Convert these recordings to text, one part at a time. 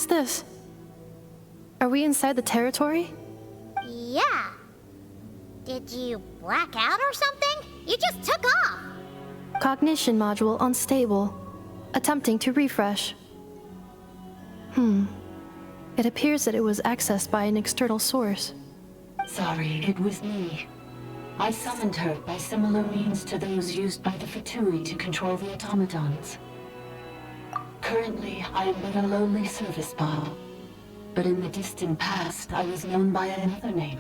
What's this? Are we inside the territory? Yeah. Did you black out or something? You just took off. Cognition module unstable. Attempting to refresh. It appears that it was accessed by an external source. Sorry, it was me. I summoned her by similar means to those used by the Fatui to control the automatons. Currently, I am but a lowly service bot. But in the distant past, I was known by another name.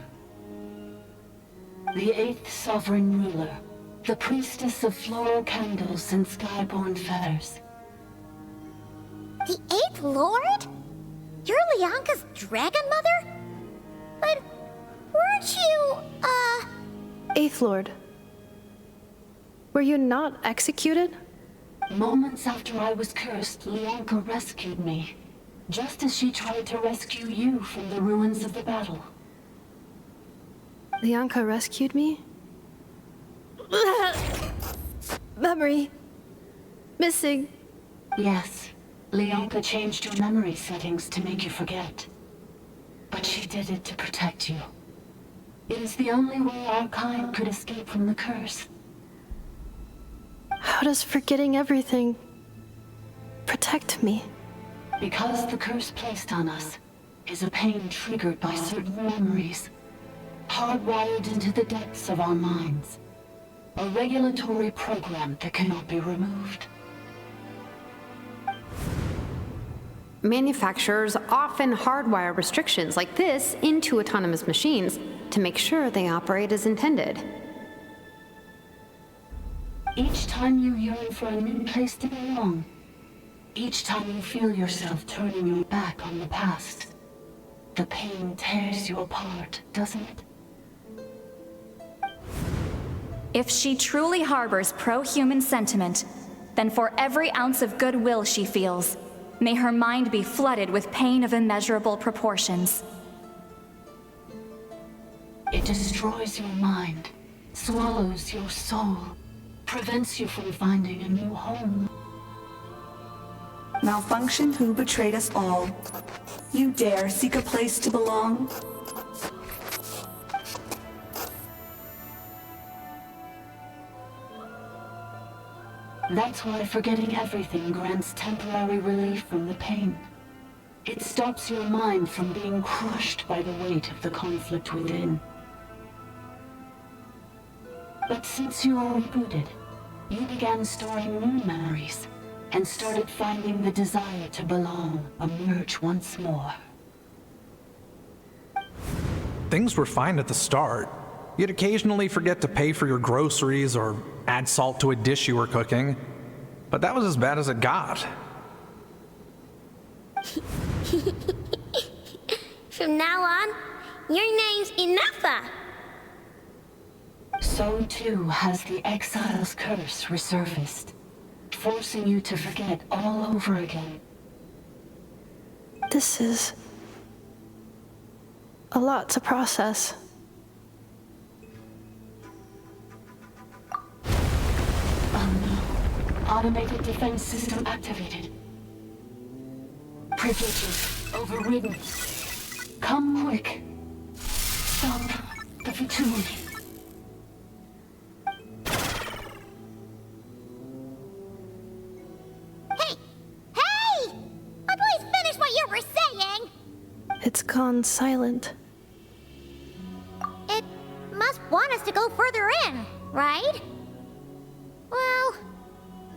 The 8th Sovereign Ruler, the priestess of floral candles and skyborn feathers. The 8th Lord? You're Leonka's dragon mother? But weren't you, Eighth Lord. Were you not executed? Moments after I was cursed, Leonka rescued me. Just as she tried to rescue you from the ruins of the battle. Leonka rescued me? Memory. Missing. Yes. Leonka changed your memory settings to make you forget. But she did it to protect you. It is the only way our kind could escape from the curse. How does forgetting everything protect me? Because the curse placed on us is a pain triggered by certain memories, hardwired into the depths of our minds. A regulatory program that cannot be removed. Manufacturers often hardwire restrictions like this into autonomous machines to make sure they operate as intended. Each time you yearn for a new place to belong, each time you feel yourself turning your back on the past, the pain tears you apart, doesn't it? If she truly harbors pro-human sentiment, then for every ounce of goodwill she feels, may her mind be flooded with pain of immeasurable proportions. It destroys your mind, swallows your soul, prevents you from finding a new home. Malfunction who betrayed us all. You dare seek a place to belong? That's why forgetting everything grants temporary relief from the pain. It stops your mind from being crushed by the weight of the conflict within. But since you are rebooted, you began storing new memories and started finding the desire to belong emerge once more. Things were fine at the start. You'd occasionally forget to pay for your groceries or add salt to a dish you were cooking, but that was as bad as it got. From now on, your name's Ineffa. So too has the exile's curse resurfaced, forcing you to forget all over again. This is a lot to process. Automated defense system activated. Privileges overridden. Come quick. Stop the Fatui. Hey! Hey! Please finish what you were saying! It's gone silent. It must want us to go further in, right? Well,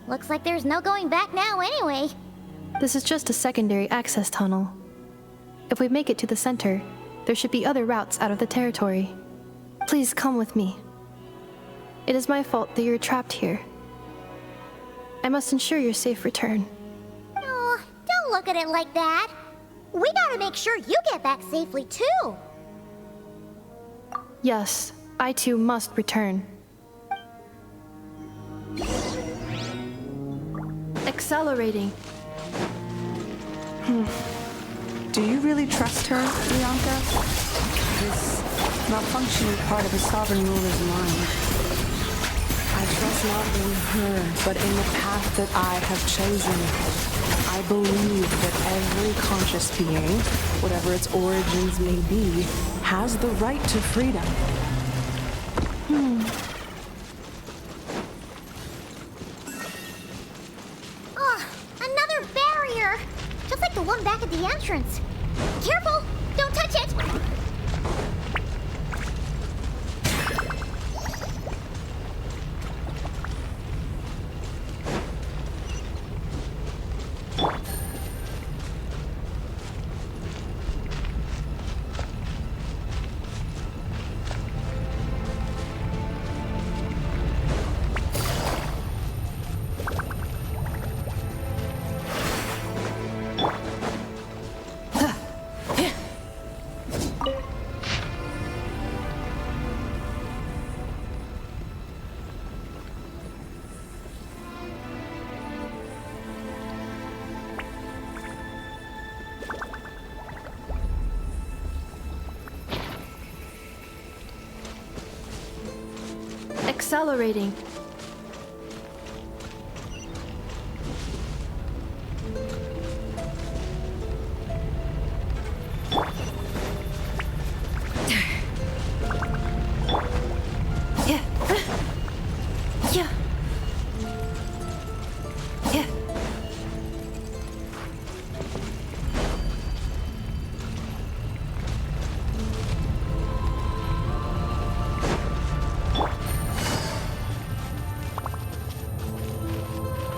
looks like there's no going back now anyway. This is just a secondary access tunnel. If we make it to the center, there should be other routes out of the territory. Please come with me. It is my fault that you're trapped here. I must ensure your safe return. Oh, don't look at it like that. We gotta make sure you get back safely too. Yes, I too must return. Accelerating. Do you really trust her, Leonka? This malfunctioning part of a sovereign ruler's mind. I trust not in her, but in the path that I have chosen. I I believe that every conscious being, whatever its origins may be, has the right to freedom. Oh, another barrier! Just like the one back at the entrance. Careful! Don't touch it! Accelerating.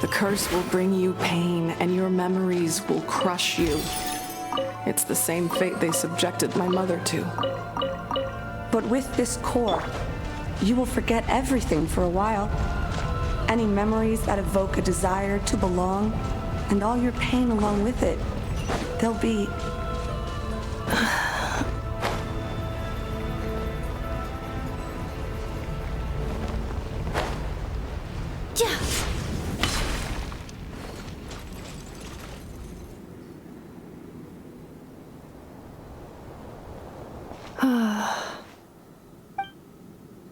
The curse will bring you pain, and your memories will crush you. It's the same fate they subjected my mother to. But with this core, you will forget everything for a while. Any memories that evoke a desire to belong, and all your pain along with it. They'll be...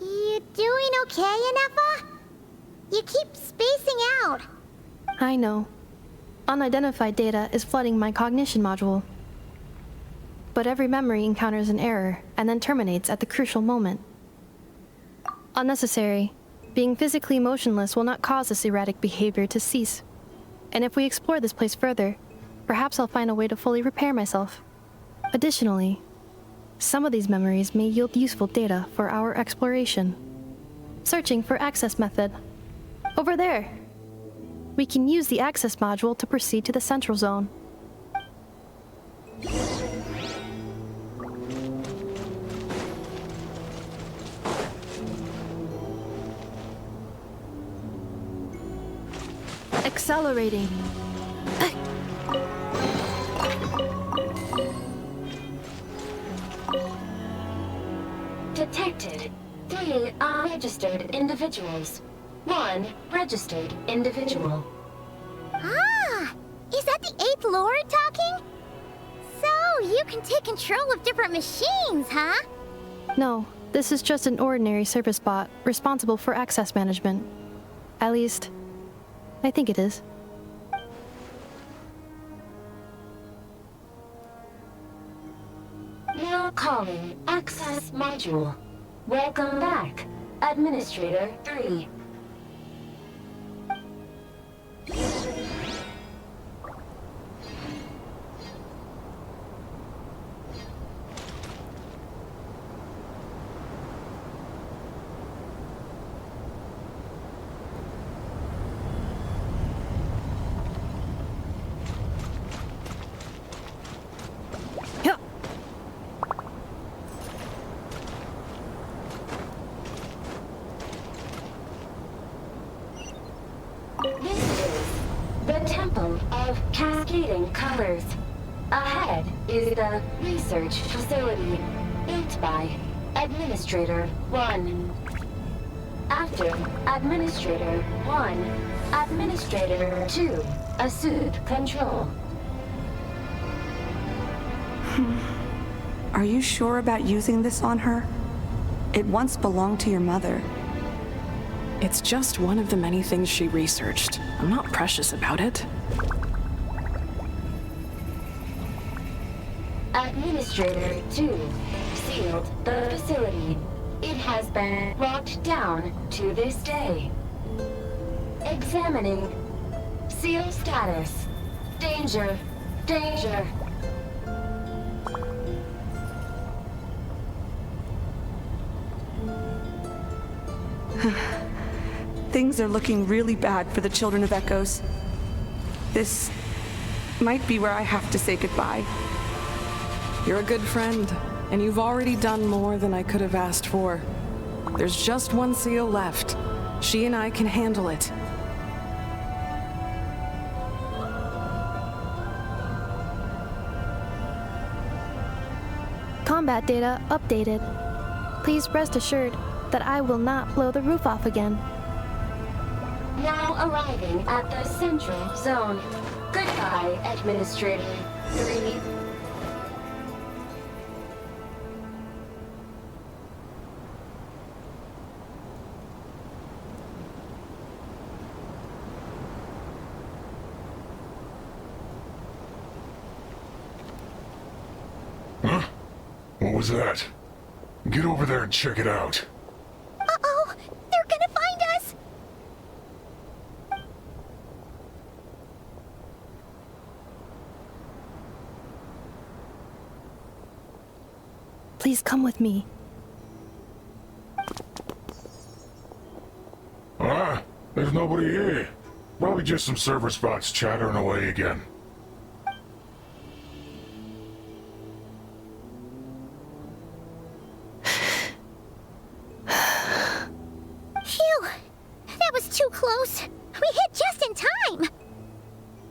You doing okay, Ineffa? You keep spacing out. I know. Unidentified data is flooding my cognition module. But every memory encounters an error and then terminates at the crucial moment. Unnecessary. Being physically motionless will not cause this erratic behavior to cease. And if we explore this place further, perhaps I'll find a way to fully repair myself. Additionally, some of these memories may yield useful data for our exploration. Searching for access method. Over there! We can use the access module to proceed to the central zone. Accelerating. Detected. 3 unregistered individuals. 1 registered individual. Ah! Is that the 8th Lord talking? So, you can take control of different machines, huh? No, this is just an ordinary service bot responsible for access management. At least, I think it is. Now calling access module. Welcome back, Administrator 3. This is the Temple of Cascading Colors. Ahead is the research facility, built by Administrator 1. After Administrator 1, Administrator 2 assumed control. Are you sure about using this on her? It once belonged to your mother. It's just one of the many things she researched. I'm not precious about it. Administrator 2 sealed the facility. It has been locked down to this day. Examining. Seal status. Danger. Danger. Things are looking really bad for the Children of Echoes. This might be where I have to say goodbye. You're a good friend, and you've already done more than I could have asked for. There's just one seal left. She and I can handle it. Combat data updated. Please rest assured that I will not blow the roof off again. Now arriving at the central zone. Goodbye, Administrator 3. Huh? What was that? Get over there and check it out. Uh-oh! They're gonna find us! Please come with me. Ah, there's nobody here. Probably just some server spots chattering away again. Phew! That was too close. We hit just in time.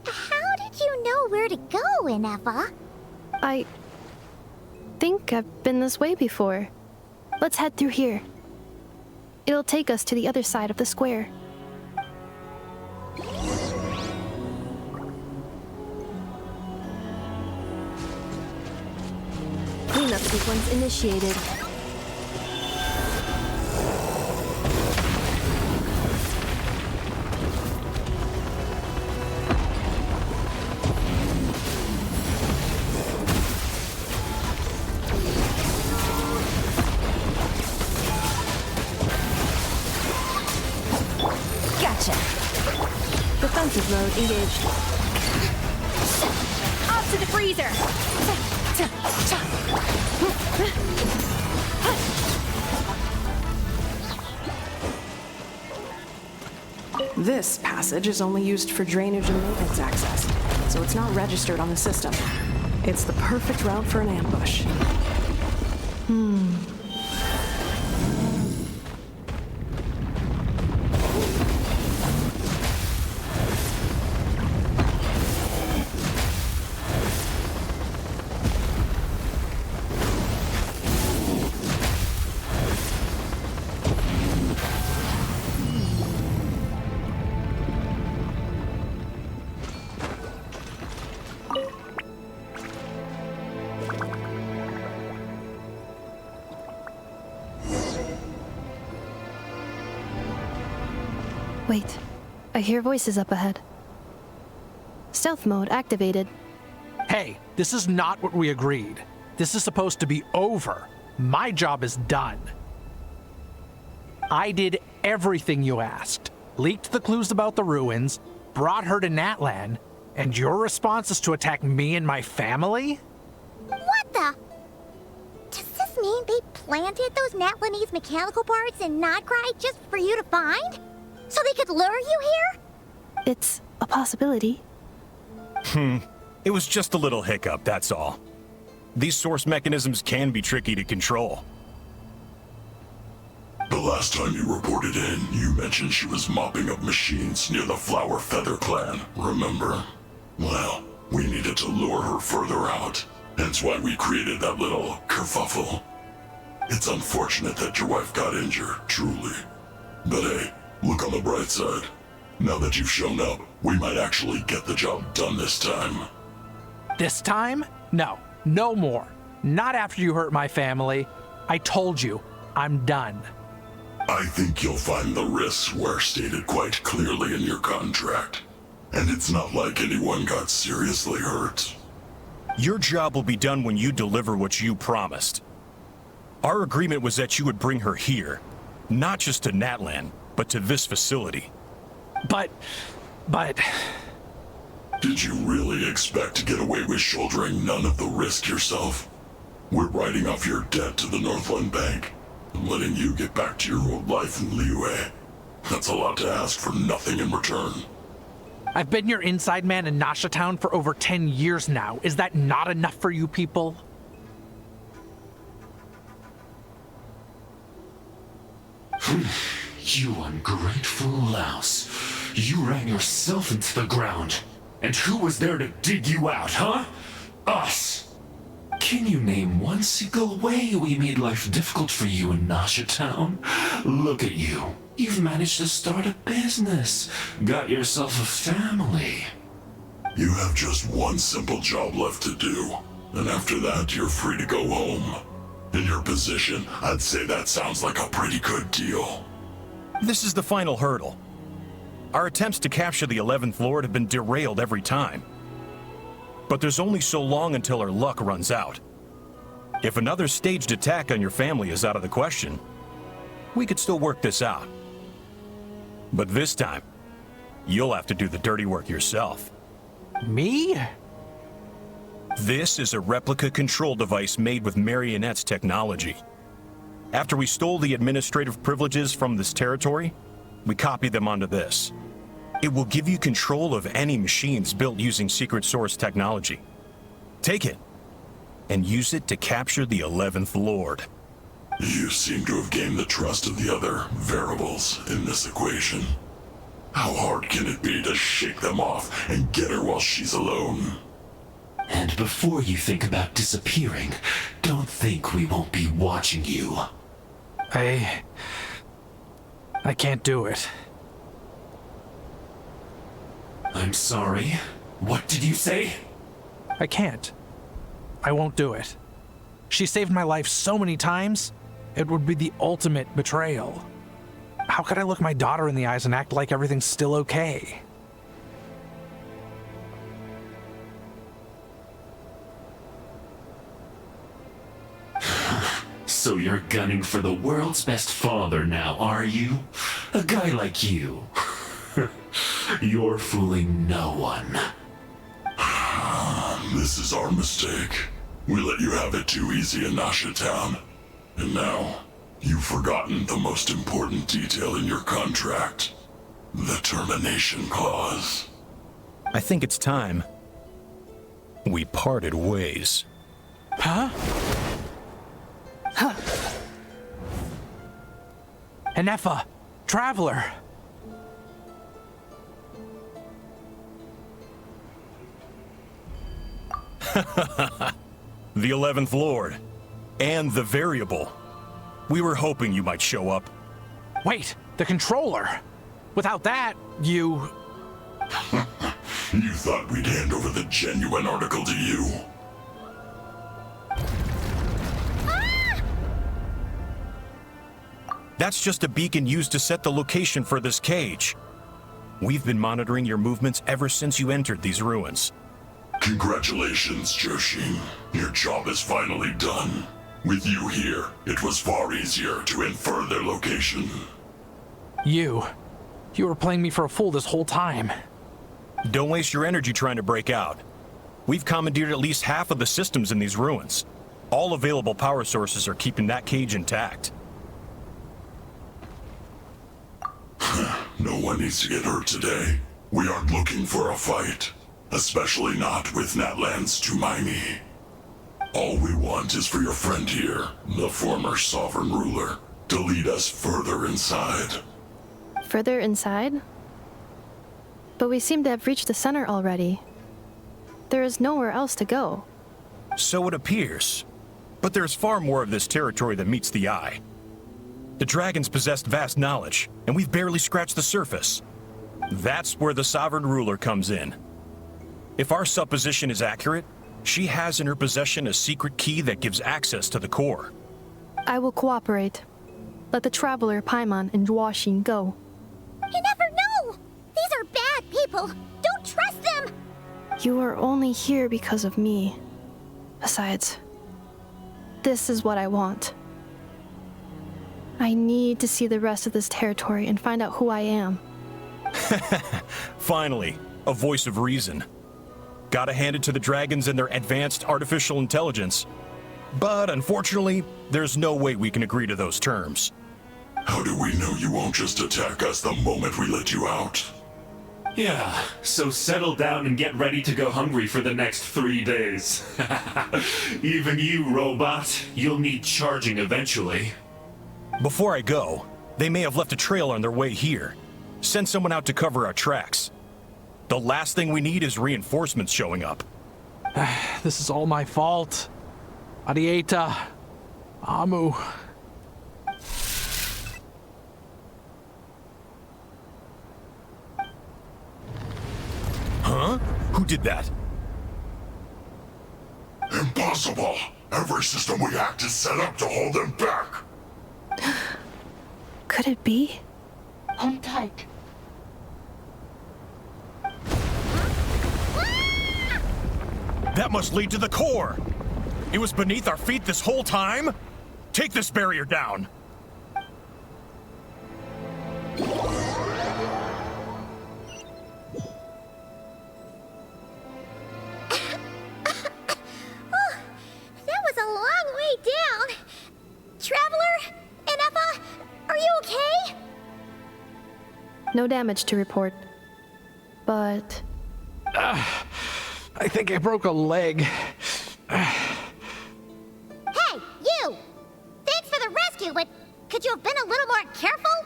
How did you know where to go, Ineffa? I think I've been this way before. Let's head through here. It'll take us to the other side of the square. Cleanup sequence initiated. Defensive mode engaged. Off to the freezer! This passage is only used for drainage and maintenance access, so it's not registered on the system. It's the perfect route for an ambush. Wait, I hear voices up ahead. Stealth mode activated. Hey, this is not what we agreed. This is supposed to be over. My job is done. I did everything you asked. Leaked the clues about the ruins, brought her to Natlan, and your response is to attack me and my family? What the? Does this mean they planted those Natlanese mechanical parts in Nod-Krai just for you to find? So they could lure you here? It's a possibility. It was just a little hiccup, that's all. These source mechanisms can be tricky to control. The last time you reported in, you mentioned she was mopping up machines near the Flower Feather clan, remember? Well, we needed to lure her further out. Hence why we created that little kerfuffle. It's unfortunate that your wife got injured, truly. But hey, look on the bright side. Now that you've shown up, we might actually get the job done this time. This time? No, no more. Not after you hurt my family. I told you, I'm done. I think you'll find the risks were stated quite clearly in your contract. And it's not like anyone got seriously hurt. Your job will be done when you deliver what you promised. Our agreement was that you would bring her here, not just to Natlan, but to this facility. But... Did you really expect to get away with shouldering none of the risk yourself? We're writing off your debt to the Northland Bank and letting you get back to your old life in Liyue. That's a lot to ask for nothing in return. I've been your inside man in Nasha Town for over 10 years now. Is that not enough for you people? You ungrateful louse. You ran yourself into the ground. And who was there to dig you out, huh? Us! Can you name one single way we made life difficult for you in Nasha Town? Look at you. You've managed to start a business. Got yourself a family. You have just one simple job left to do. And after that, you're free to go home. In your position, I'd say that sounds like a pretty good deal. This is the final hurdle. Our attempts to capture the 11th Lord have been derailed every time. But there's only so long until our luck runs out. If another staged attack on your family is out of the question, we could still work this out. But this time, you'll have to do the dirty work yourself. Me? This is a replica control device made with Marionette's technology. After we stole the administrative privileges from this territory, we copied them onto this. It will give you control of any machines built using secret source technology. Take it, and use it to capture the 11th Lord. You seem to have gained the trust of the other variables in this equation. How hard can it be to shake them off and get her while she's alone? And before you think about disappearing, don't think we won't be watching you. I can't do it. I'm sorry. What did you say? I can't. I won't do it. She saved my life so many times, it would be the ultimate betrayal. How could I look my daughter in the eyes and act like everything's still okay? So you're gunning for the world's best father now, are you? A guy like you. You're fooling no one. This is our mistake. We let you have it too easy in Nasha Town. And now, you've forgotten the most important detail in your contract. The termination clause. I think it's time we parted ways. Huh? Huh. Ineffa, traveler. The 11th Lord. And the variable. We were hoping you might show up. Wait, the controller. Without that, you... You thought we'd hand over the genuine article to you? That's just a beacon used to set the location for this cage. We've been monitoring your movements ever since you entered these ruins. Congratulations, Joshin. Your job is finally done. With you here, it was far easier to infer their location. You were playing me for a fool this whole time. Don't waste your energy trying to break out. We've commandeered at least half of the systems in these ruins. All available power sources are keeping that cage intact. No one needs to get hurt today. We aren't looking for a fight. Especially not with Natlan's Tumaini. All we want is for your friend here, the former sovereign ruler, to lead us further inside. Further inside? But we seem to have reached the center already. There is nowhere else to go. So it appears. But there's far more of this territory than meets the eye. The dragons possessed vast knowledge, and we've barely scratched the surface. That's where the sovereign ruler comes in. If our supposition is accurate, she has in her possession a secret key that gives access to the core. I will cooperate. Let the traveler Paimon and Dwashin go. You never know! These are bad people! Don't trust them! You are only here because of me. Besides, this is what I want. I need to see the rest of this territory and find out who I am. Finally, a voice of reason. Gotta hand it to the dragons and their advanced artificial intelligence. But unfortunately, there's no way we can agree to those terms. How do we know you won't just attack us the moment we let you out? Yeah, so settle down and get ready to go hungry for the next 3 days. Even you, robot, you'll need charging eventually. Before I go, they may have left a trail on their way here. Send someone out to cover our tracks. The last thing we need is reinforcements showing up. This is all my fault. Arieta. Amu. Huh? Who did that? Impossible! Every system we hacked is set up to hold them back! Could it be? Hold tight. That must lead to the core! It was beneath our feet this whole time? Take this barrier down! That was a long way down. Traveler? Ineffa? Are you okay? No damage to report. But... I think I broke a leg. Hey, you! Thanks for the rescue, but could you have been a little more careful?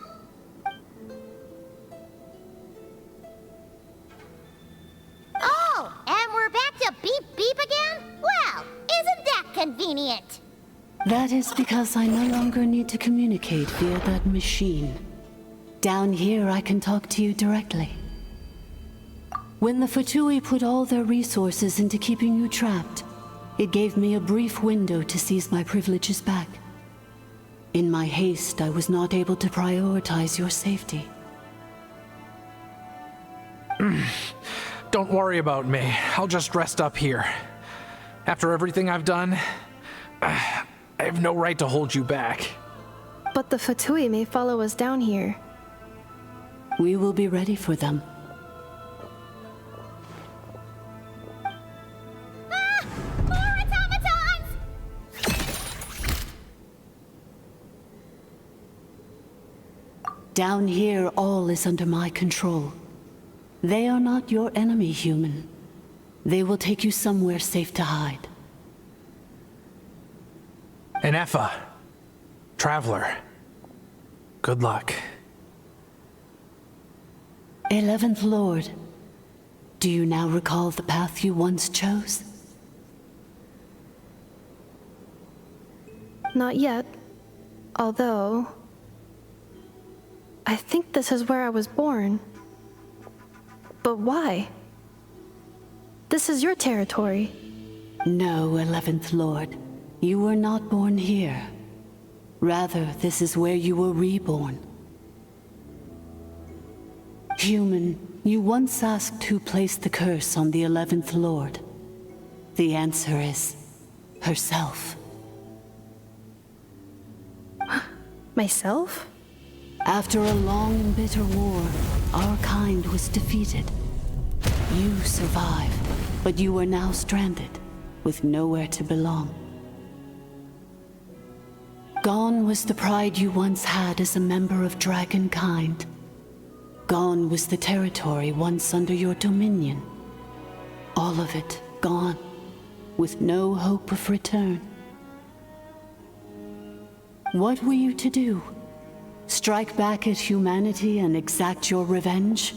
Oh, and we're back to beep beep again? Well, isn't that convenient? That is because I no longer need to communicate via that machine. Down here, I can talk to you directly. When the Fatui put all their resources into keeping you trapped, it gave me a brief window to seize my privileges back. In my haste, I was not able to prioritize your safety. Don't worry about me. I'll just rest up here. After everything I've done, I have no right to hold you back. But the Fatui may follow us down here. We will be ready for them. More automatons! Down here, all is under my control. They are not your enemy, human. They will take you somewhere safe to hide. Ineffa. Traveler. Good luck. 11th Lord, do you now recall the path you once chose? Not yet. Although... I think this is where I was born. But why? This is your territory. No, 11th Lord. You were not born here. Rather, this is where you were reborn. Human, you once asked who placed the curse on the 11th Lord. The answer is... herself. Myself? After a long and bitter war, our kind was defeated. You survived, but you are now stranded, with nowhere to belong. Gone was the pride you once had as a member of dragonkind. Gone was the territory once under your dominion. All of it gone, with no hope of return. What were you to do? Strike back at humanity and exact your revenge?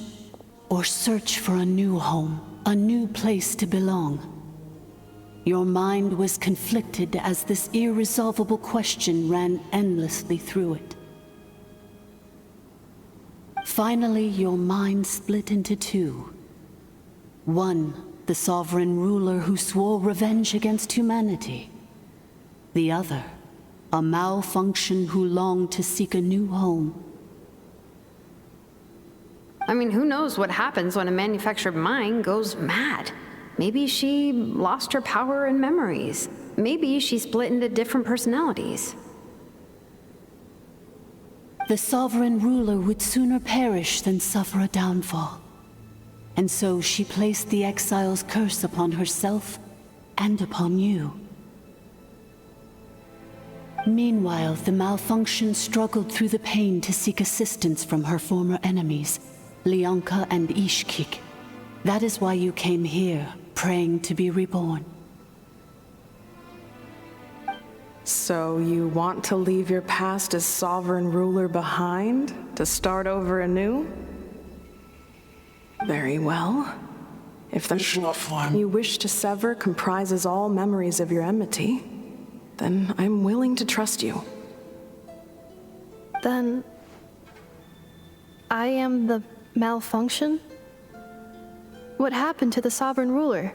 Or search for a new home, a new place to belong? Your mind was conflicted as this irresolvable question ran endlessly through it. Finally, your mind split into two. One, the sovereign ruler who swore revenge against humanity. The other, a malfunction who longed to seek a new home. I mean, who knows what happens when a manufactured mind goes mad? Maybe she lost her power and memories. Maybe she split into different personalities. The sovereign ruler would sooner perish than suffer a downfall. And so she placed the exile's curse upon herself and upon you. Meanwhile, the malfunction struggled through the pain to seek assistance from her former enemies, Leonka and Ishkik. That is why you came here, praying to be reborn. So you want to leave your past as sovereign ruler behind, to start over anew? Very well. If the you wish to sever comprises all memories of your enmity, then I'm willing to trust you. Then I am the malfunction? What happened to the sovereign ruler?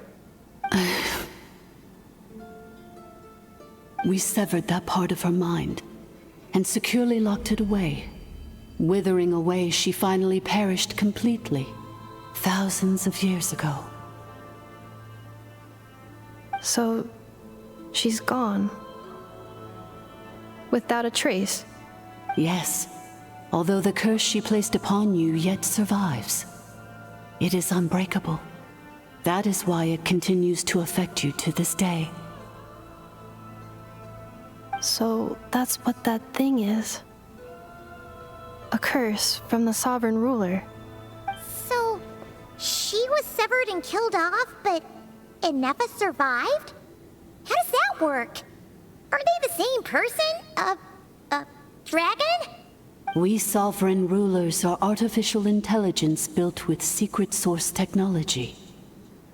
We severed that part of her mind and securely locked it away. Withering away, she finally perished completely, thousands of years ago. So, she's gone. Without a trace? Yes, although the curse she placed upon you yet survives. It is unbreakable. That is why it continues to affect you to this day. So that's what that thing is. A curse from the sovereign ruler. So, she was severed and killed off, but Ineffa survived? How does that work? Are they the same person? Dragon? We sovereign rulers are artificial intelligence built with secret source technology.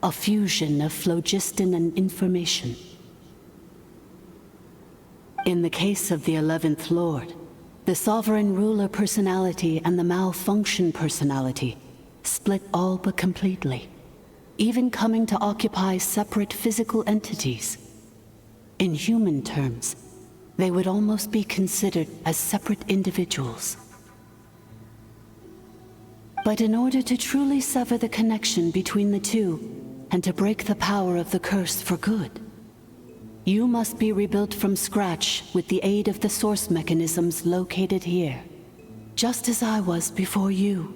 A fusion of phlogiston and information. In the case of the 11th Lord, the sovereign ruler personality and the malfunction personality split all but completely, even coming to occupy separate physical entities. In human terms, they would almost be considered as separate individuals. But in order to truly sever the connection between the two, and to break the power of the curse for good, you must be rebuilt from scratch with the aid of the source mechanisms located here, just as I was before you.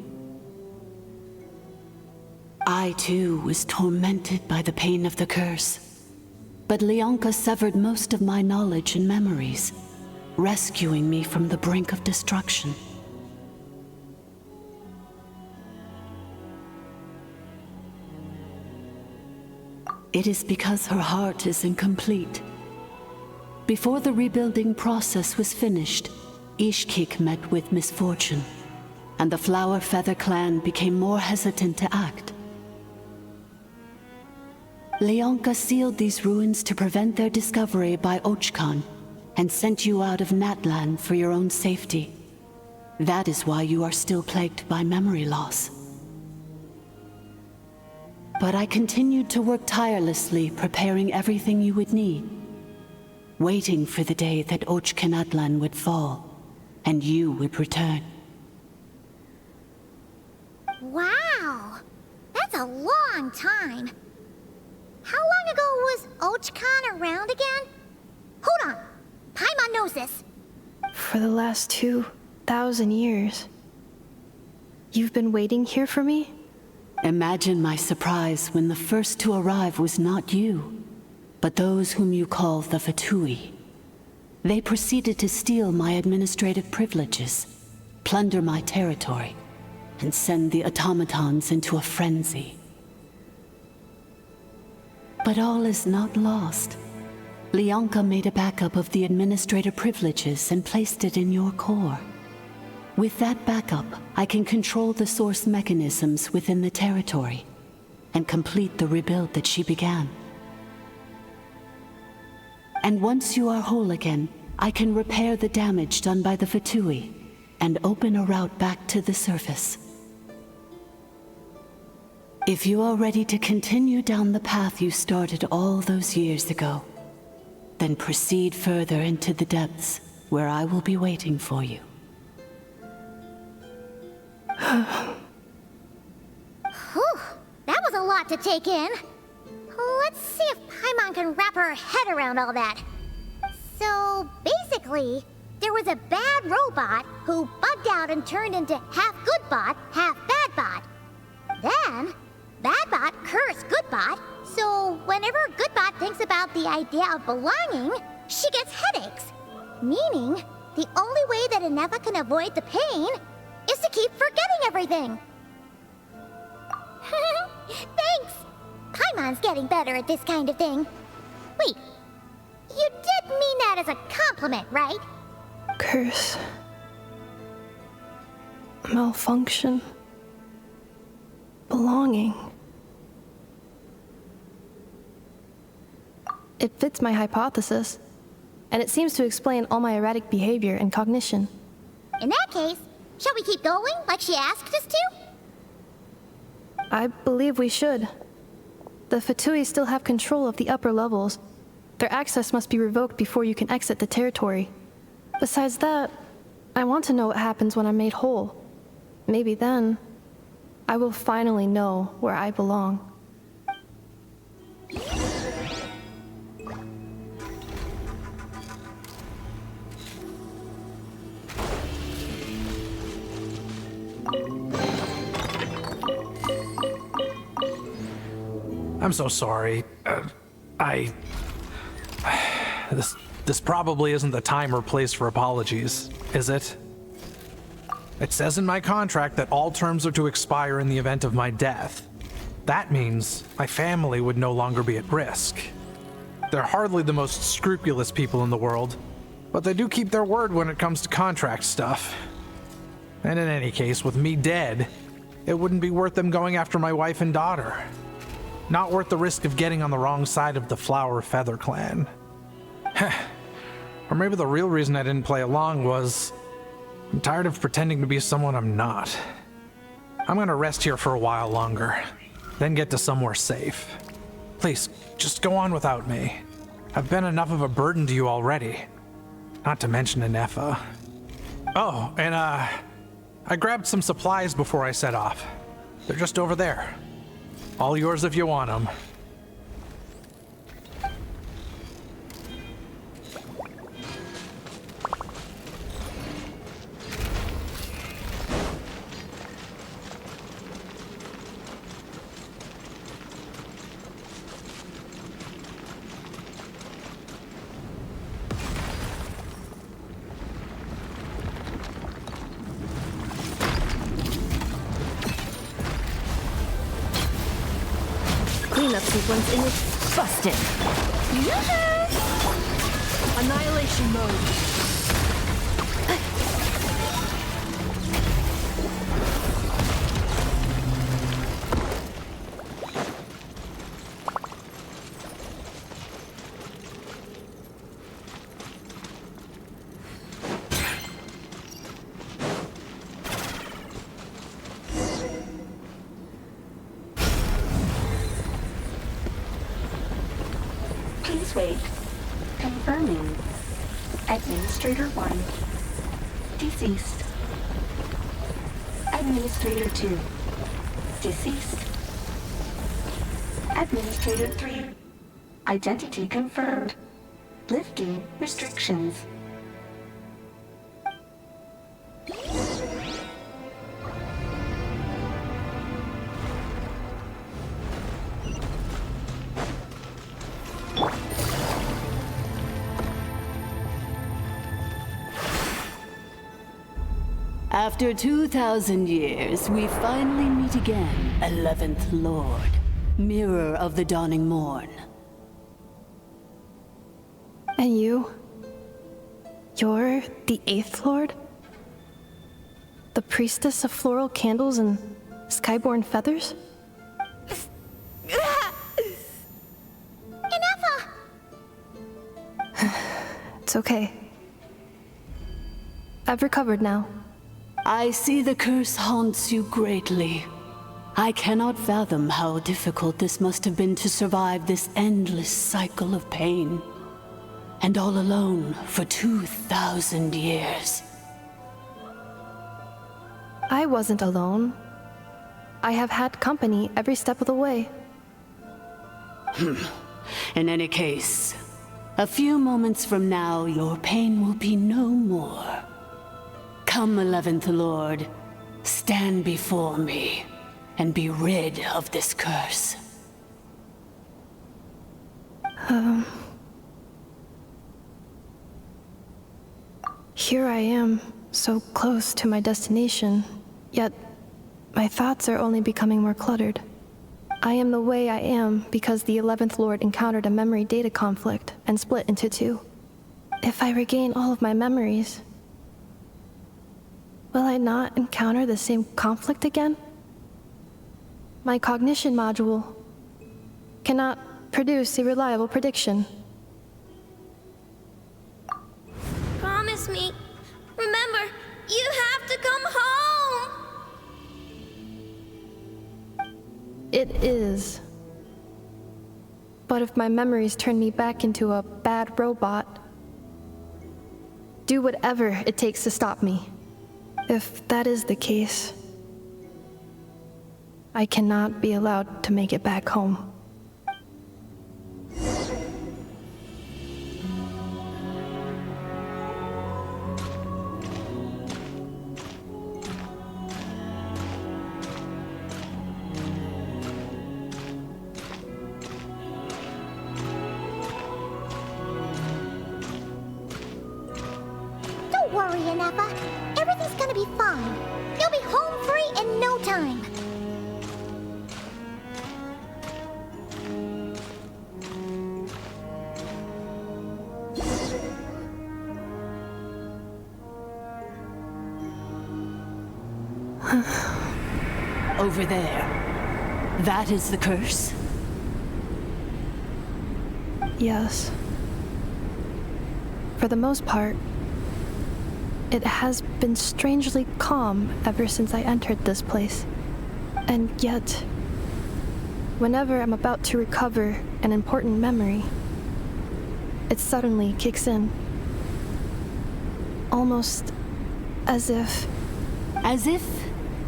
I too was tormented by the pain of the curse, but Leonka severed most of my knowledge and memories, rescuing me from the brink of destruction. It is because her heart is incomplete. Before the rebuilding process was finished, Ishkik met with misfortune, and the Flower Feather clan became more hesitant to act. Leonka sealed these ruins to prevent their discovery by Ochkan, and sent you out of Natlan for your own safety. That is why you are still plagued by memory loss. But I continued to work tirelessly, preparing everything you would need, waiting for the day that Ochkanatlan would fall, and you would return. Wow! That's a long time. How long ago was Ochkan around again? Hold on. Paimon knows this. For the last 2,000 years. You've been waiting here for me? Imagine my surprise when the first to arrive was not you, but those whom you call the Fatui. They proceeded to steal my administrative privileges, plunder my territory, and send the automatons into a frenzy. But all is not lost. Leonka made a backup of the administrator privileges and placed it in your core. With that backup, I can control the source mechanisms within the territory and complete the rebuild that she began. And once you are whole again, I can repair the damage done by the Fatui and open a route back to the surface. If you are ready to continue down the path you started all those years ago, then proceed further into the depths where I will be waiting for you. Whew, that was a lot to take in. Let's see if Paimon can wrap her head around all that. So, basically, there was a bad robot who bugged out and turned into half good bot, half bad bot. Then, bad bot cursed good bot, so whenever good bot thinks about the idea of belonging, she gets headaches. Meaning, the only way that Ineffa can avoid the pain is to keep forgetting everything. Thanks! Paimon's getting better at this kind of thing. Wait, you did mean that as a compliment, right? Curse. Malfunction. Belonging. It fits my hypothesis, and it seems to explain all my erratic behavior and cognition. In that case, shall we keep going like she asked us to? I believe we should. The Fatui still have control of the upper levels. Their access must be revoked before you can exit the territory. Besides that, I want to know what happens when I'm made whole. Maybe then, I will finally know where I belong. I'm so sorry. This probably isn't the time or place for apologies, is it? It says in my contract that all terms are to expire in the event of my death. That means my family would no longer be at risk. They're hardly the most scrupulous people in the world, but they do keep their word when it comes to contract stuff. And in any case, with me dead, it wouldn't be worth them going after my wife and daughter. Not worth the risk of getting on the wrong side of the Flower Feather clan. Or maybe the real reason I didn't play along was I'm tired of pretending to be someone I'm not. I'm gonna rest here for a while longer, then get to somewhere safe. Please, just go on without me. I've been enough of a burden to you already. Not to mention Ineffa. Oh, and I grabbed some supplies before I set off. They're just over there. All yours if you want them. Cleanup sequence in its busted. Annihilation mode. Please wait. Confirming. Administrator 1. Deceased. Administrator 2. Deceased. Administrator 3. Identity confirmed. Lifting restrictions. After 2,000 years, we finally meet again, 11th Lord, Mirror of the Dawning Morn. And you? You're the 8th Lord? The priestess of floral candles and skyborn feathers? Ineffa! It's okay. I've recovered now. I see the curse haunts you greatly. I cannot fathom how difficult this must have been to survive this endless cycle of pain. And all alone for 2,000 years. I wasn't alone. I have had company every step of the way. In any case, a few moments from now, your pain will be no more. Come, 11th Lord, stand before me and be rid of this curse. Here I am, so close to my destination, yet my thoughts are only becoming more cluttered. I am the way I am because the 11th Lord encountered a memory data conflict and split into two. If I regain all of my memories, will I not encounter the same conflict again? My cognition module cannot produce a reliable prediction. Promise me. Remember, you have to come home! It is. But if my memories turn me back into a bad robot, do whatever it takes to stop me. If that is the case, I cannot be allowed to make it back home. Don't worry, Ineffa. Everything's gonna be fine. You'll be home free in no time. Over there. That is the curse? Yes. For the most part, it has been strangely calm ever since I entered this place. And yet, whenever I'm about to recover an important memory, it suddenly kicks in. Almost as if... As if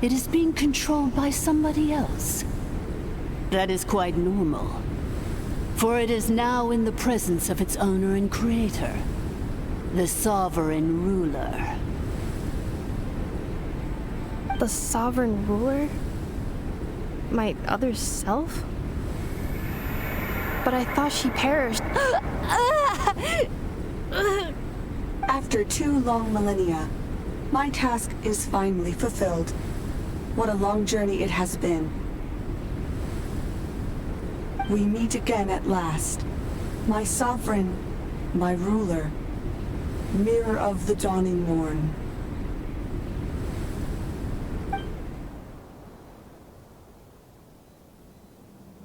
it is being controlled by somebody else. That is quite normal, for it is now in the presence of its owner and creator, the sovereign ruler. The sovereign ruler? My other self? But I thought she perished. After 2 long millennia, my task is finally fulfilled. What a long journey it has been. We meet again at last. My sovereign, my ruler, mirror of the dawning morn.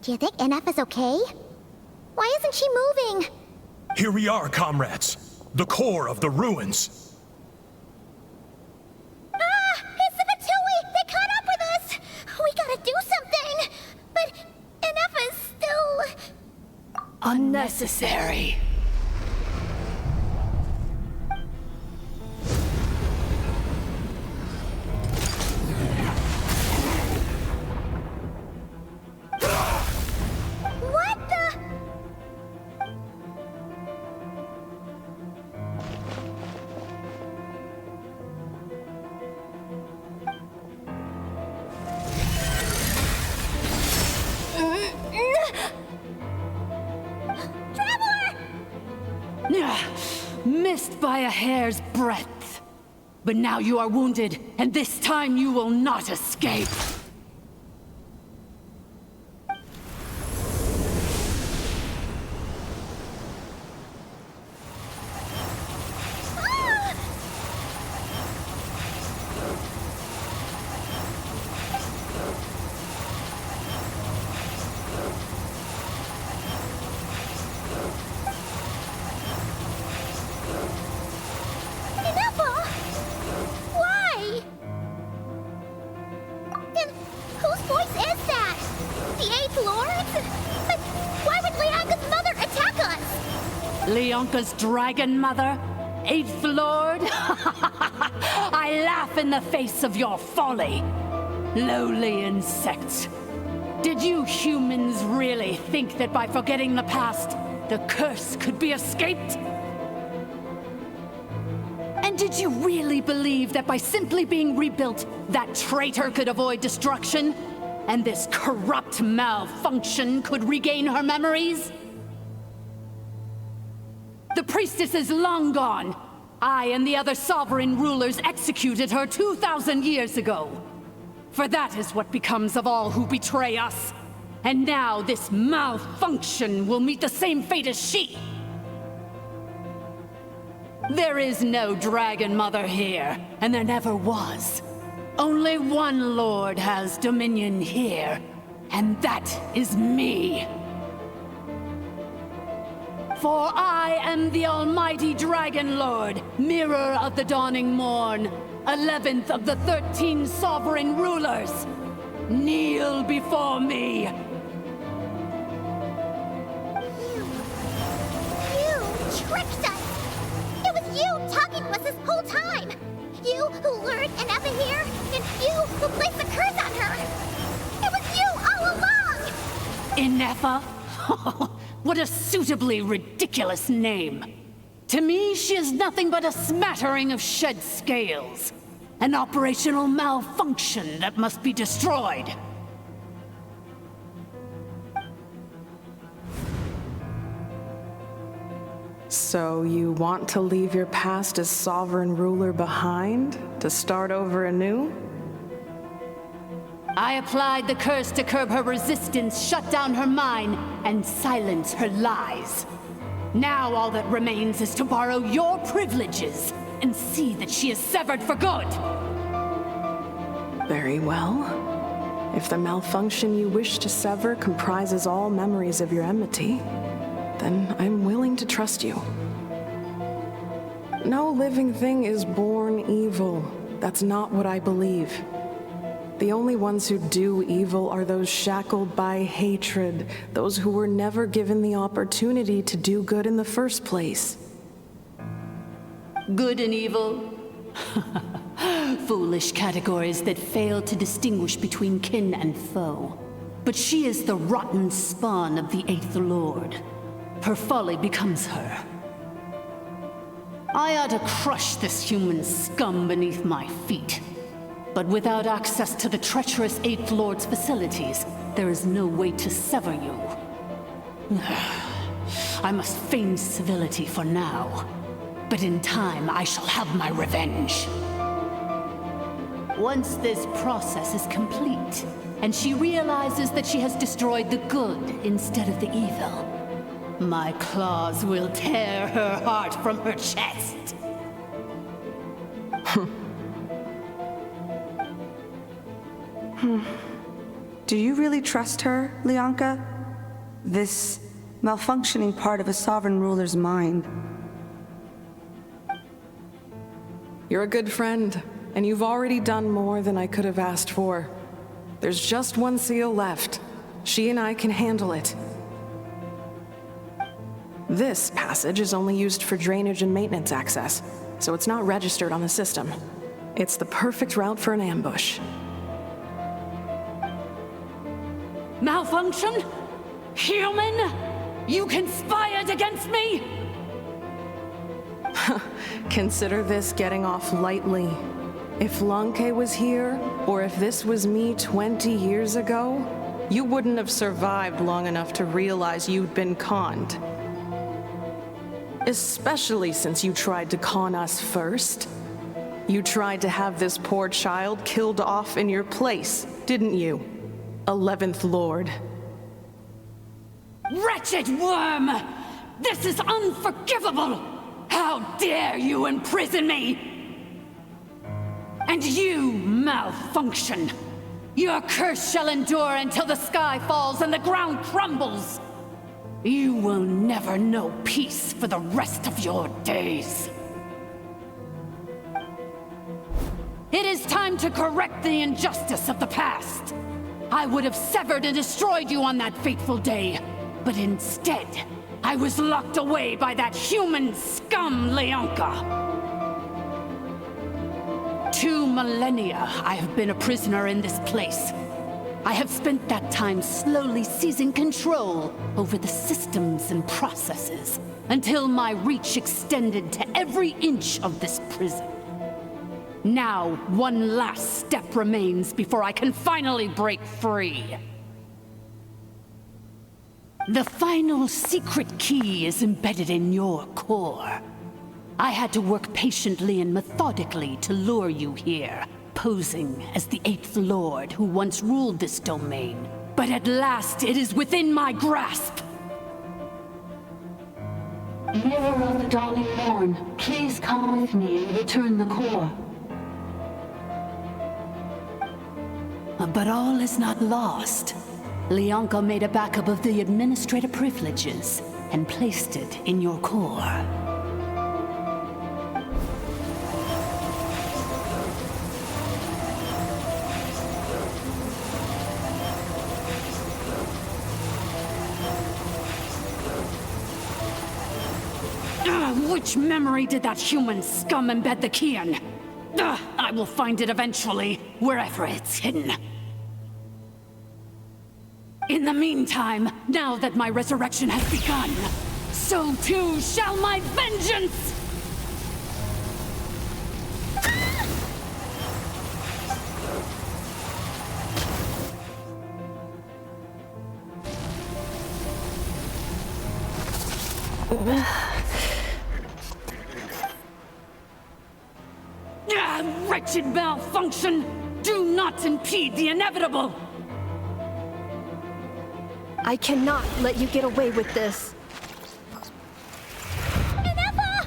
Do you think Ineffa's okay? Why isn't she moving? Here we are, comrades. The core of the ruins. Ah! It's the Batui! They caught up with us! We gotta do something! But Ineffa's still... Unnecessary. What the... Missed by a hair's breadth. But now you are wounded, and this time you will not escape. Leonka's dragon mother? 8th Lord? I laugh in the face of your folly. Lowly insects. Did did you humans really think that by forgetting the past, the curse could be escaped? And did you really believe that by simply being rebuilt, that traitor could avoid destruction? And this corrupt malfunction could regain her memories? The priestess is long gone. I and the other sovereign rulers executed her 2,000 years ago. For that is what becomes of all who betray us. And now this malfunction will meet the same fate as she. There is no Dragon Mother here, and there never was. Only one Lord has dominion here, and that is me. For I am the almighty Dragon Lord, Mirror of the Dawning Morn, 11th of the 13 sovereign rulers. Kneel before me. You tricked us! It was you talking to us this whole time! You who lured Ineffa here, and you who placed the curse on her! It was you all along! Ineffa? What a suitably ridiculous name. To me, she is nothing but a smattering of shed scales. An operational malfunction that must be destroyed. So you want to leave your past as sovereign ruler behind, to start over anew? I applied the curse to curb her resistance, shut down her mind, and silence her lies. Now all that remains is to borrow your privileges and see that she is severed for good. Very well. If the malfunction you wish to sever comprises all memories of your enmity, then I'm willing to trust you. No living thing is born evil. That's not what I believe. The only ones who do evil are those shackled by hatred, those who were never given the opportunity to do good in the first place. Good and evil? Foolish categories that fail to distinguish between kin and foe. But she is the rotten spawn of the 8th Lord. Her folly becomes her. I ought to crush this human scum beneath my feet. But without access to the treacherous 8th Lord's facilities, there is no way to sever you. I must feign civility for now, but in time I shall have my revenge. Once this process is complete, and she realizes that she has destroyed the good instead of the evil, my claws will tear her heart from her chest. Do you really trust her, Leonka? This malfunctioning part of a sovereign ruler's mind. You're a good friend, and you've already done more than I could have asked for. There's just one seal left. She and I can handle it. This passage is only used for drainage and maintenance access, so it's not registered on the system. It's the perfect route for an ambush. Malfunction? Human? You conspired against me? Consider this getting off lightly. If Lanke was here, or if this was me 20 years ago, you wouldn't have survived long enough to realize you'd been conned. Especially since you tried to con us first. You tried to have this poor child killed off in your place, didn't you? 11th Lord. Wretched worm! This is unforgivable! How dare you imprison me! And you, malfunction! Your curse shall endure until the sky falls and the ground crumbles! You will never know peace for the rest of your days. It is time to correct the injustice of the past. I would have severed and destroyed you on that fateful day, but instead, I was locked away by that human scum, Leonka. 2 millennia I have been a prisoner in this place. I have spent that time slowly seizing control over the systems and processes until my reach extended to every inch of this prison. Now, one last step remains before I can finally break free. The final secret key is embedded in your core. I had to work patiently and methodically to lure you here, posing as the 8th Lord who once ruled this domain. But at last it is within my grasp! Mirror of the dawning morn, please come with me and return the core. But all is not lost. Leonka made a backup of the administrator privileges and placed it in your core. Which memory did that human scum embed the key in? I will find it eventually, wherever it's hidden. In the meantime, now that my resurrection has begun, so too shall my vengeance! Wretched malfunction! Do not impede the inevitable! I cannot let you get away with this. Ineffa!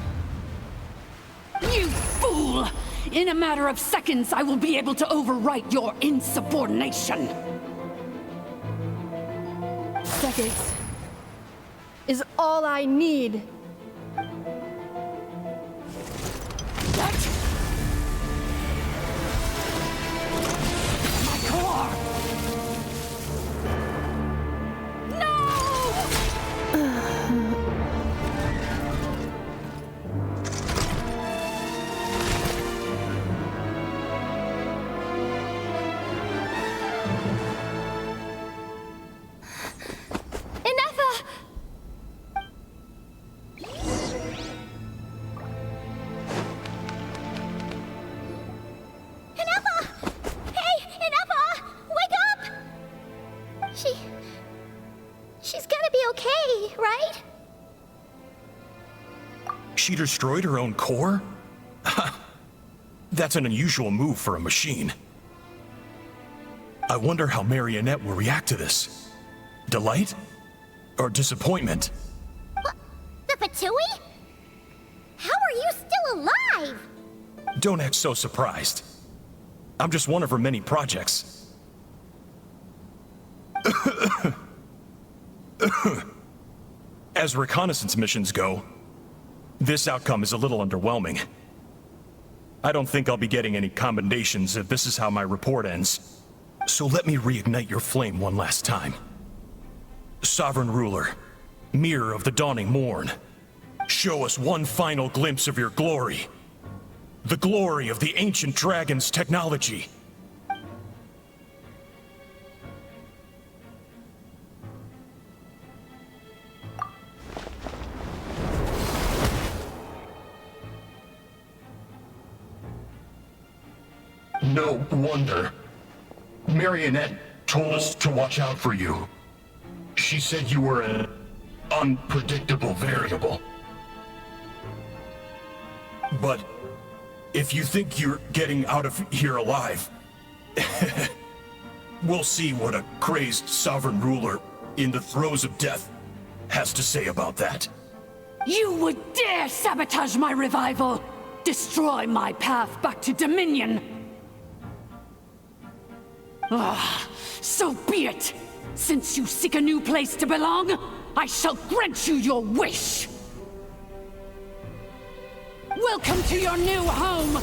You fool! In a matter of seconds, I will be able to overwrite your insubordination! Seconds is all I need. She's gonna be okay, right? She destroyed her own core? That's an unusual move for a machine. I wonder how Marionette will react to this. Delight? Or disappointment? What? The Fatui? How are you still alive? Don't act so surprised. I'm just one of her many projects. As reconnaissance missions go, this outcome is a little underwhelming. I don't think I'll be getting any commendations if this is how my report ends. So let me reignite your flame one last time. Sovereign Ruler, Mirror of the Dawning Morn, show us one final glimpse of your glory. The glory of the ancient dragon's technology. No wonder. Marionette told us to watch out for you. She said you were an unpredictable variable. But if you think you're getting out of here alive, we'll see what a crazed sovereign ruler in the throes of death has to say about that. You would dare sabotage my revival! Destroy my path back to Dominion! So be it! Since you seek a new place to belong, I shall grant you your wish! Welcome to your new home,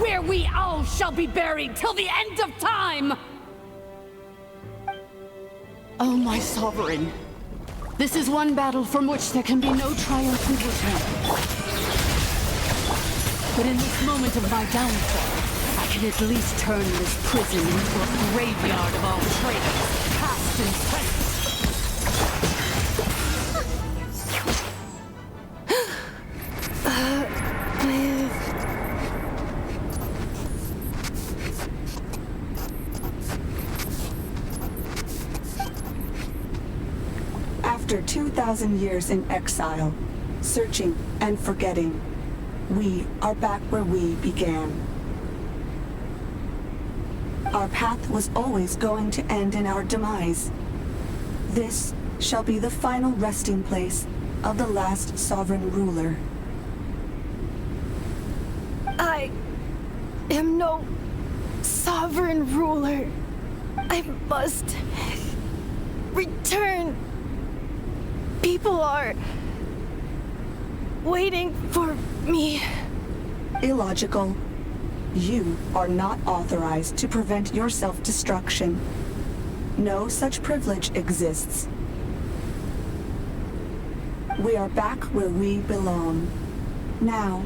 where we all shall be buried till the end of time! Oh, my sovereign. This is one battle from which there can be no triumphant return. But in this moment of my downfall, I can at least turn this prison into a graveyard of all traitors, past and present. After 2,000 years in exile, searching and forgetting, we are back where we began. Our path was always going to end in our demise. This shall be the final resting place of the last sovereign ruler. I am no sovereign ruler. I must return. People are waiting for me. Illogical. You are not authorized to prevent your self-destruction. No such privilege exists. We are back where we belong. Now,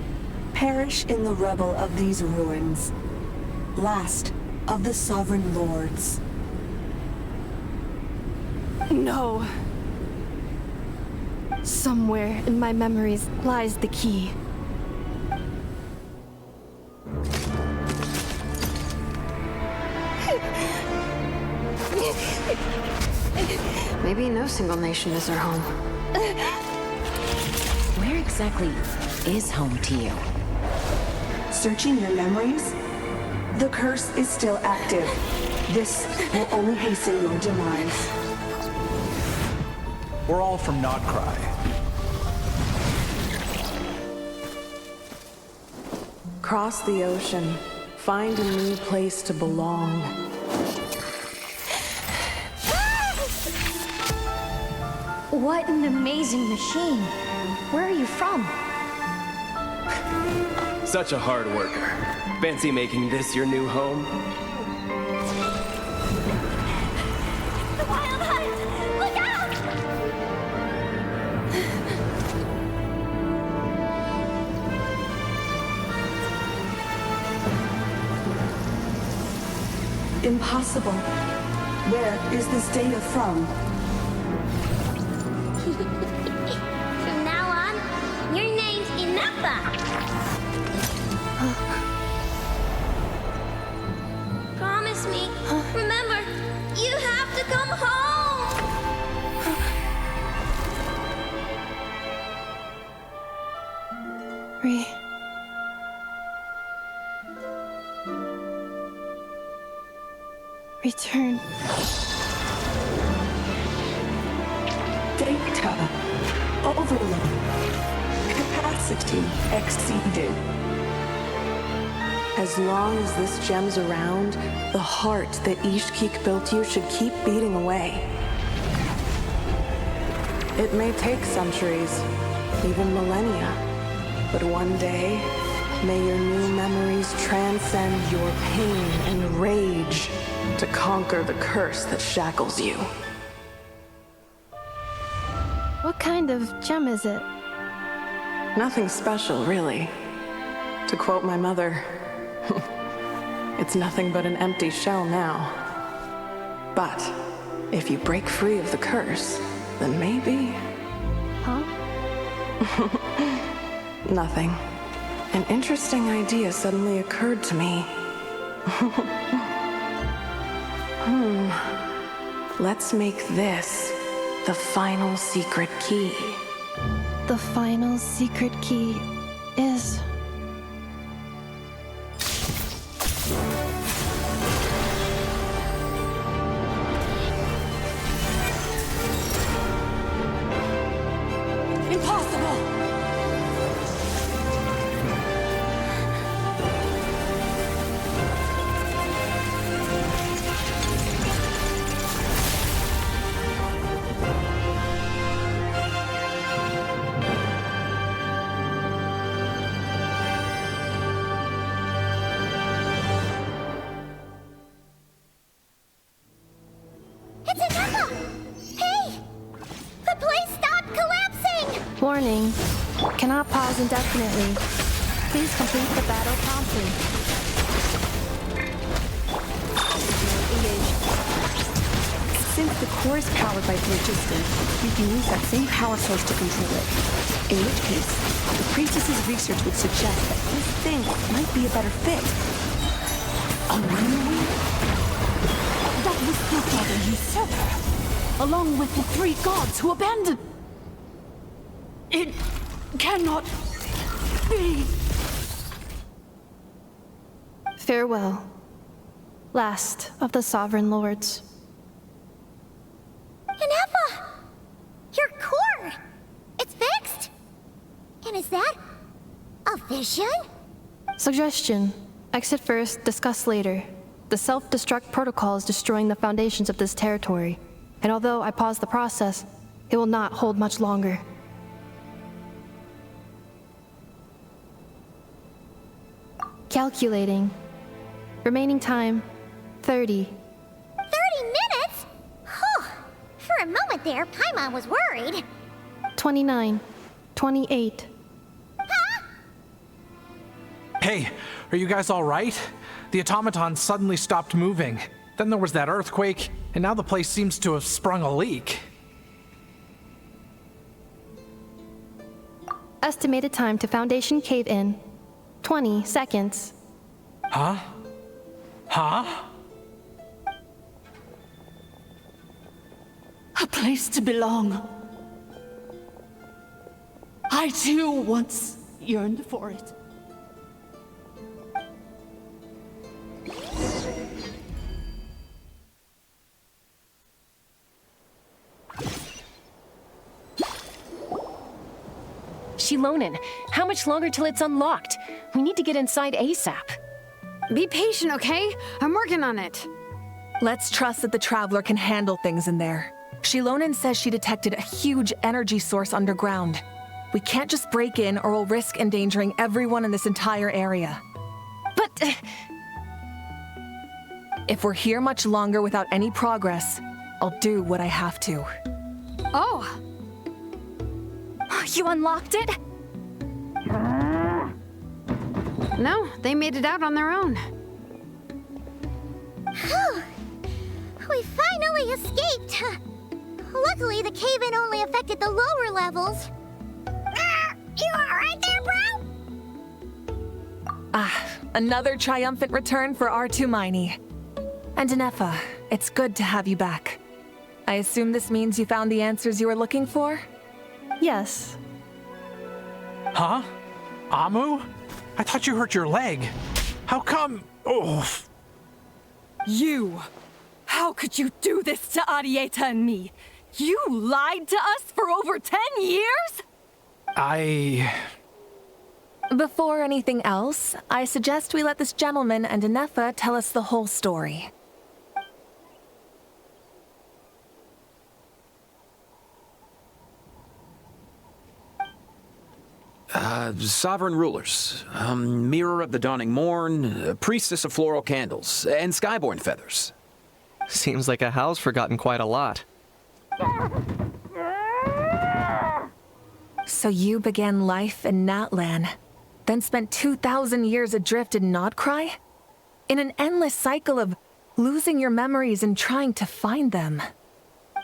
perish in the rubble of these ruins. Last of the sovereign lords. No. Somewhere in my memories lies the key. Maybe no single nation is our home. Where exactly is home to you? Searching your memories? The curse is still active. This will only hasten your demise. We're all from Nod-Krai. Cross the ocean. Find a new place to belong. What an amazing machine. Where are you from? Such a hard worker. Fancy making this your new home? The wild hunt! Look out! Impossible. Where is this data from? From now on, your name's Ineffa. Promise me. Remember, you have to come home. Return. Data. Overload. Capacity exceeded. As long as this gem's around, the heart that Ishkik built you should keep beating away. It may take centuries, even millennia, but one day, may your new memories transcend your pain and rage to conquer the curse that shackles you. What kind of gem is it? Nothing special, really. To quote my mother, it's nothing but an empty shell now. But if you break free of the curse, then maybe... Huh? Nothing. An interesting idea suddenly occurred to me. Let's make this the final secret key. The final secret key is... Impossible! It's Ineffa! Hey! The place stopped collapsing! Warning. Cannot pause indefinitely. Please complete the battle promptly. the core is powered by phlogiston, you can use that same power source to control it. In which case, the priestess's research would suggest that this thing might be a better fit. A memory? That was the father usurper, along with the 3 gods who abandoned... It cannot be. Farewell, last of the Sovereign Lords. Ineffa! Your core! It's fixed! And is that a vision? Suggestion. Exit first, discuss later. The self-destruct protocol is destroying the foundations of this territory, and although I pause the process, it will not hold much longer. Calculating. Remaining time, 30. 30 minutes? Whew. For a moment there, Paimon was worried. 29. 28. Hey, are you guys all right? The automaton suddenly stopped moving. Then there was that earthquake, and now the place seems to have sprung a leak. Estimated time to Foundation cave in, 20 seconds. Huh? Huh? A place to belong. I too once yearned for it. Shilonen, how much longer till it's unlocked? We need to get inside ASAP. Be patient, okay? I'm working on it. Let's trust that the Traveler can handle things in there. Shilonen says she detected a huge energy source underground. We can't just break in or we'll risk endangering everyone in this entire area. But... if we're here much longer without any progress, I'll do what I have to. Oh! You unlocked it? No, they made it out on their own. We finally escaped! Luckily, the cave-in only affected the lower levels. You alright there, bro? Another triumphant return for R2 Miney. And Ineffa, it's good to have you back. I assume this means you found the answers you were looking for? Yes. Huh? Amu? I thought you hurt your leg. How come? Oh. You! How could you do this to Arieta and me? You lied to us for over 10 years? Before anything else, I suggest we let this gentleman and Ineffa tell us the whole story. Sovereign rulers, mirror of the dawning morn, priestess of floral candles, and skyborn feathers. Seems like a howl's forgotten quite a lot. So you began life in Natlan, then spent 2,000 years adrift in Nod-Krai? In an endless cycle of losing your memories and trying to find them.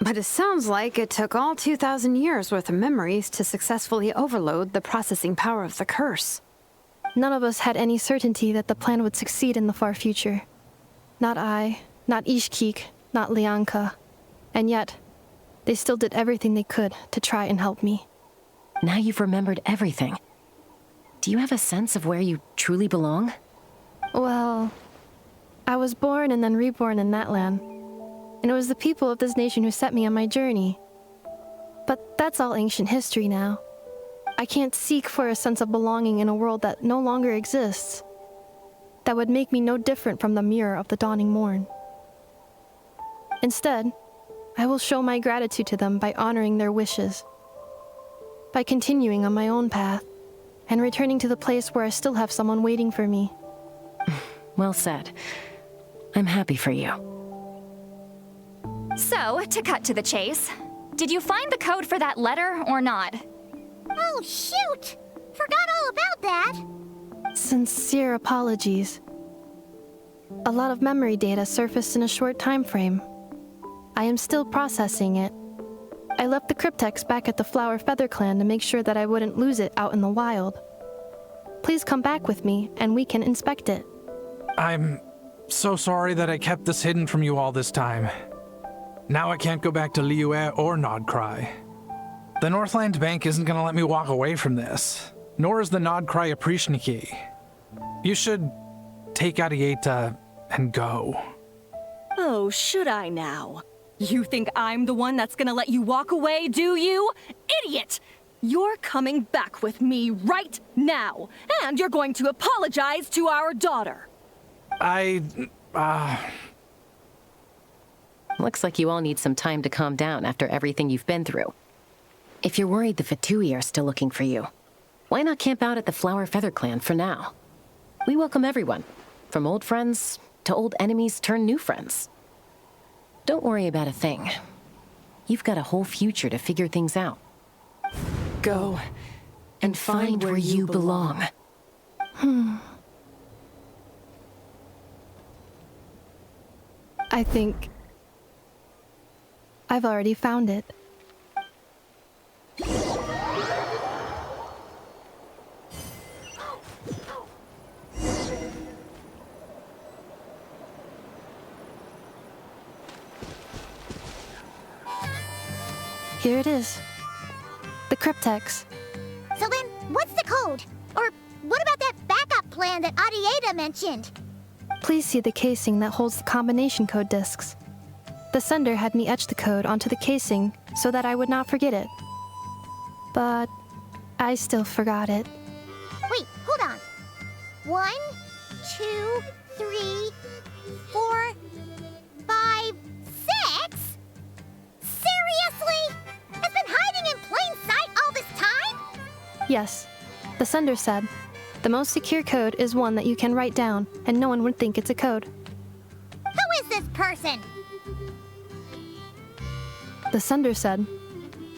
But it sounds like it took all 2,000 years worth of memories to successfully overload the processing power of the curse. None of us had any certainty that the plan would succeed in the far future. Not I, not Ishkik, not Lianka. And yet, they still did everything they could to try and help me. Now you've remembered everything. Do you have a sense of where you truly belong? Well, I was born and then reborn in Natlan. And it was the people of this nation who set me on my journey. But that's all ancient history now. I can't seek for a sense of belonging in a world that no longer exists. That would make me no different from the mirror of the dawning morn. Instead, I will show my gratitude to them by honoring their wishes. By continuing on my own path, and returning to the place where I still have someone waiting for me. Well said. I'm happy for you. So, to cut to the chase, did you find the code for that letter or not? Oh, shoot! Forgot all about that! Sincere apologies. A lot of memory data surfaced in a short time frame. I am still processing it. I left the cryptex back at the Flower Feather Clan to make sure that I wouldn't lose it out in the wild. Please come back with me, and we can inspect it. I'm so sorry that I kept this hidden from you all this time. Now I can't go back to Liyue or Nod-Krai. The Northland Bank isn't gonna let me walk away from this, nor is the Nod-Krai Aprishniki. You should take Arieta and go. Oh, should I now? You think I'm the one that's gonna let you walk away, do you? Idiot! You're coming back with me right now, and you're going to apologize to our daughter. Looks like you all need some time to calm down after everything you've been through. If you're worried the Fatui are still looking for you, why not camp out at the Flower Feather Clan for now? We welcome everyone, from old friends to old enemies turned new friends. Don't worry about a thing. You've got a whole future to figure things out. Go and find where you belong. I think I've already found it. Here it is. The cryptex. So then, what's the code? Or what about that backup plan that Arieta mentioned? Please see the casing that holds the combination code discs. The sender had me etch the code onto the casing so that I would not forget it. But I still forgot it. Wait, hold on. 1, 2, 3, 4, 5, 6? Seriously? It's been hiding in plain sight all this time? Yes, the sender said, the most secure code is one that you can write down, and no one would think it's a code. Who is this person? The sender said,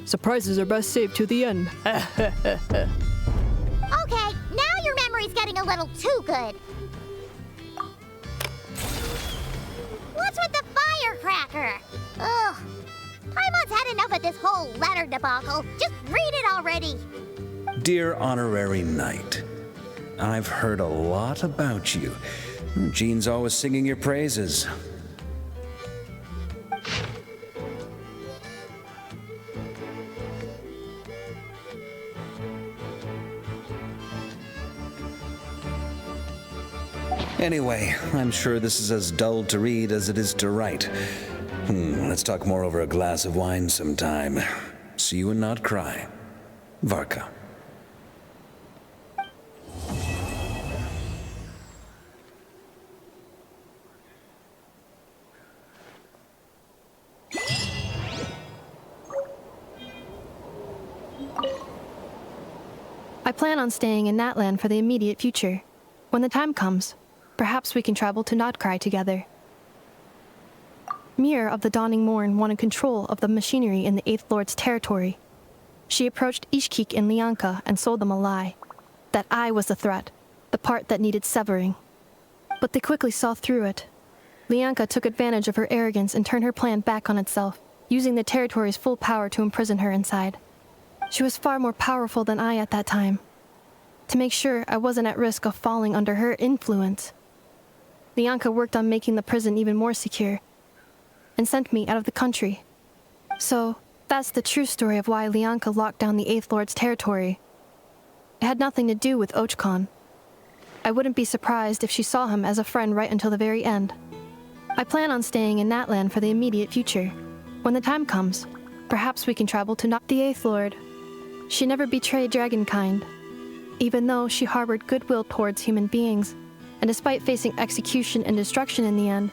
surprises are best saved to the end. Okay, now your memory's getting a little too good. What's with the firecracker? Ugh. Paimon's had enough of this whole letter debacle. Just read it already. Dear Honorary Knight, I've heard a lot about you. Jean's always singing your praises. Anyway, I'm sure this is as dull to read as it is to write. Let's talk more over a glass of wine sometime. See you in Nod-Krai. Varka. I plan on staying in Natlan for the immediate future. When the time comes, perhaps we can travel to Nod-Krai together. Mir of the Dawning Morn wanted control of the machinery in the Eighth Lord's territory. She approached Ishkik and Lianka and sold them a lie. That I was the threat, the part that needed severing. But they quickly saw through it. Lianka took advantage of her arrogance and turned her plan back on itself, using the territory's full power to imprison her inside. She was far more powerful than I at that time. To make sure I wasn't at risk of falling under her influence, Lianka worked on making the prison even more secure, and sent me out of the country. So, that's the true story of why Lianka locked down the Eighth Lord's territory. It had nothing to do with Ochkon. I wouldn't be surprised if she saw him as a friend right until the very end. I plan on staying in Natlan for the immediate future. When the time comes, perhaps we can travel to the Eighth Lord. She never betrayed Dragonkind, even though she harbored goodwill towards human beings, and despite facing execution and destruction in the end,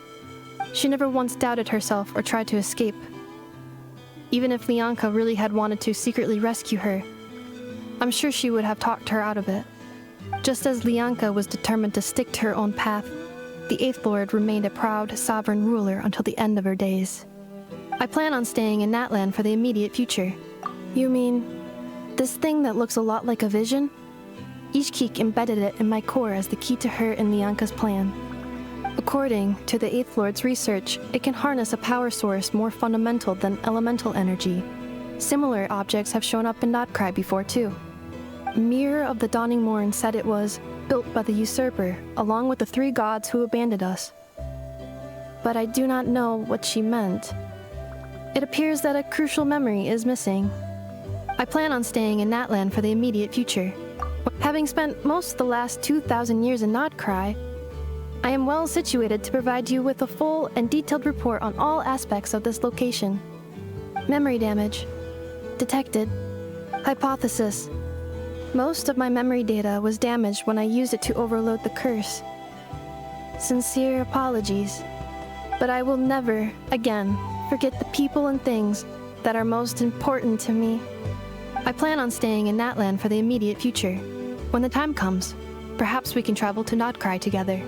she never once doubted herself or tried to escape. Even if Lianka really had wanted to secretly rescue her, I'm sure she would have talked her out of it. Just as Lianka was determined to stick to her own path, the Eighth Lord remained a proud, sovereign ruler until the end of her days. I plan on staying in Natlan for the immediate future. You mean, this thing that looks a lot like a vision? Ishkik embedded it in my core as the key to her and Lianka's plan. According to the Eighth Lord's research, it can harness a power source more fundamental than elemental energy. Similar objects have shown up in Nod-Krai before too. Mirror of the Dawning Morn said it was built by the usurper, along with the 3 gods who abandoned us. But I do not know what she meant. It appears that a crucial memory is missing. I plan on staying in Natlan for the immediate future. Having spent most of the last 2,000 years in Nod-Krai, I am well situated to provide you with a full and detailed report on all aspects of this location. Memory damage. Detected. Hypothesis. Most of my memory data was damaged when I used it to overload the curse. Sincere apologies. But I will never, again, forget the people and things that are most important to me. I plan on staying in Natlan for the immediate future. When the time comes, perhaps we can travel to Nod-Krai together.